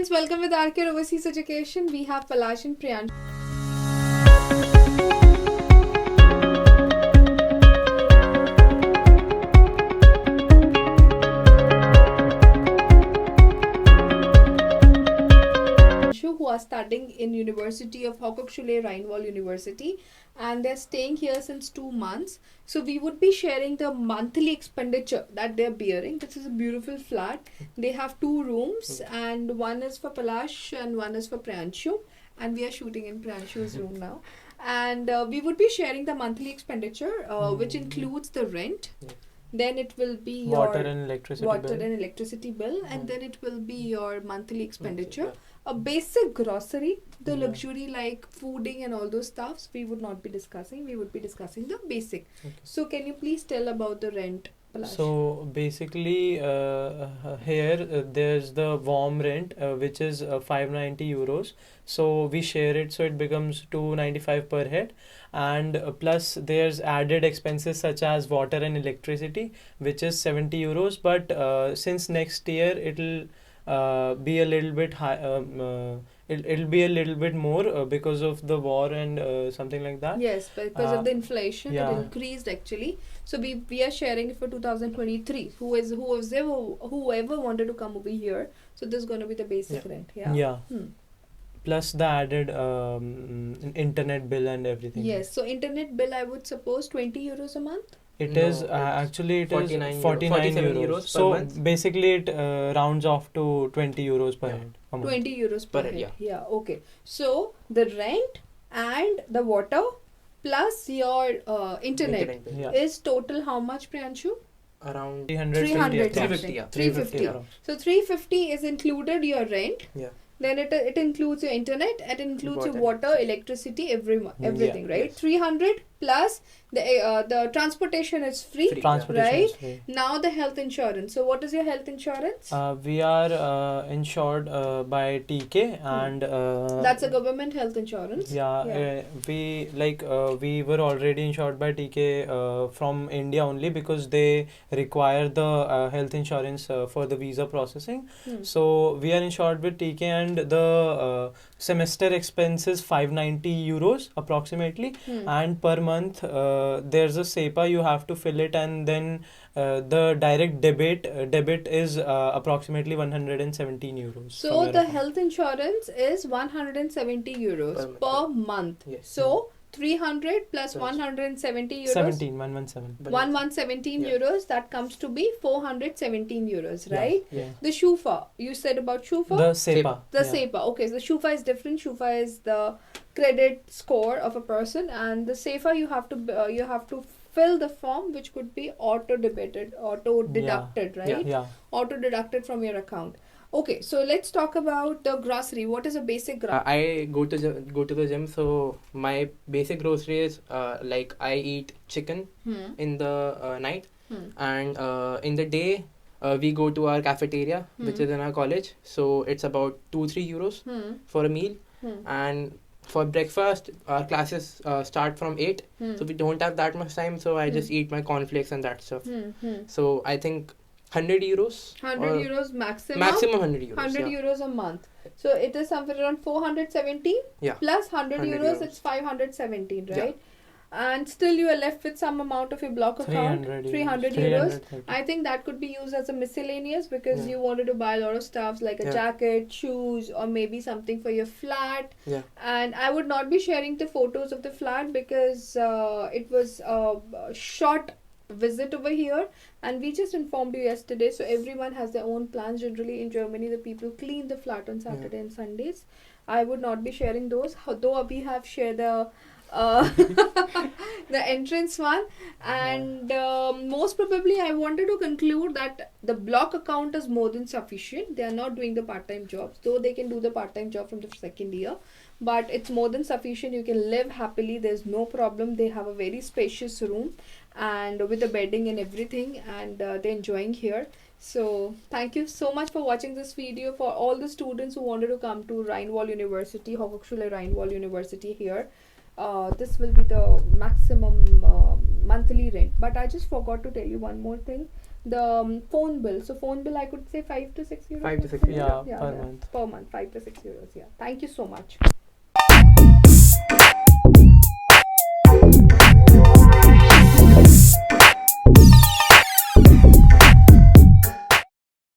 friends, welcome with Rcare Overseas Education. We have Palash and Priyansh. Who are studying in University of Rhein-Waal University, and they're staying here since 2 months. So we would be sharing the monthly expenditure that they're bearing. This is a beautiful flat. They have 2 rooms, and one is for Palash and one is for Priyanshu, and we are shooting in Priyanshu's room now. And we would be sharing the monthly expenditure, which includes the rent. Then it will be your water and electricity bill, and then it will be your monthly expenditure. A basic grocery, the luxury like fooding and all those stuffs we would not be discussing. We would be discussing the basic. So can you please tell about the rent, Palash? So basically here there's the warm rent which is 590 euros. So we share it, so it becomes 295 per head, and plus there's added expenses such as water and electricity, which is 70 euros. But since next year it'll be a little bit high, it'll be a little bit more because of the war and something like that. Yes, because of the inflation, it increased actually. So we are sharing it for 2023. Whoever wanted to come over here, so this is going to be the basic rent. Plus the added internet bill and everything. Yes, so internet bill I would suppose 20 euros a month. It is actually 49 49 euros. So per month. basically it rounds off to 20 euros per head. 20 euros per Per head. head, Yeah, okay. So the rent and the water plus your internet bill. is total how much, Priyanshu? Around 300 350, yeah. 350. around. So 350 is included your rent. Yeah. Then it includes your internet, it includes your water, electricity, everything, right? Yes. 300 plus the transportation is free. Transportation right? is free. Now the health insurance. So what is your health insurance? We are insured by TK and That's a government health insurance. We were already insured by TK from India only because they require the health insurance for the visa processing. So we are insured with TK, and the semester expenses 590 euros approximately, and per month there's a SEPA you have to fill it, and then the direct debit is approximately 117 euros. So the health insurance is 170 euros per month. Yes. So 300 plus 170 euros. 117 euros, that comes to be 417 euros, right? Yeah. The Shufa, you said about Shufa? The SEPA. The SEPA. Okay, so the Shufa is different. Shufa is the credit score of a person, and the SEPA you have to fill the form, which could be auto deducted, right? Yeah. Auto deducted from your account. Okay, so let's talk about the grocery. What is a basic grocery? I go to the gym, so my basic grocery is like I eat chicken in the night, and in the day we go to our cafeteria, which is in our college. So it's about 2-3 euros for a meal, and for breakfast our classes start from 8, so we don't have that much time. So I just eat my cornflakes and that stuff. So I think 100 euros. 100 euros maximum. Maximum 100 euros. 100 euros a month. So it is somewhere around 417 plus 100 euros, it's 517, right? Yeah. And still you are left with some amount of your block account, 300 euros. I think that could be used as a miscellaneous because you wanted to buy a lot of stuff like a jacket, shoes, or maybe something for your flat. Yeah. And I would not be sharing the photos of the flat because it was a short visit over here, and we just informed you yesterday. So everyone has their own plans. Generally in Germany the people clean the flat on Saturday and Sundays. I would not be sharing those, though we have shared the the entrance one, and most probably I wanted to conclude that the block account is more than sufficient. They are not doing the part-time jobs, though they can do the part-time job from the second year, but it's more than sufficient. You can live happily, there's no problem. They have a very spacious room and with the bedding and everything, and they're enjoying here. So thank you so much for watching this video. For all the students who wanted to come to Rhein-Waal University, Hochschule Rhein-Waal University here, this will be the maximum monthly rent. But I just forgot to tell you one more thing. the phone bill. So phone bill, I could say 5 to 6 euros. 5 to 6 maximum. euros. Yeah, per month. Per month, 5 to 6 euros. Yeah. Thank you so much.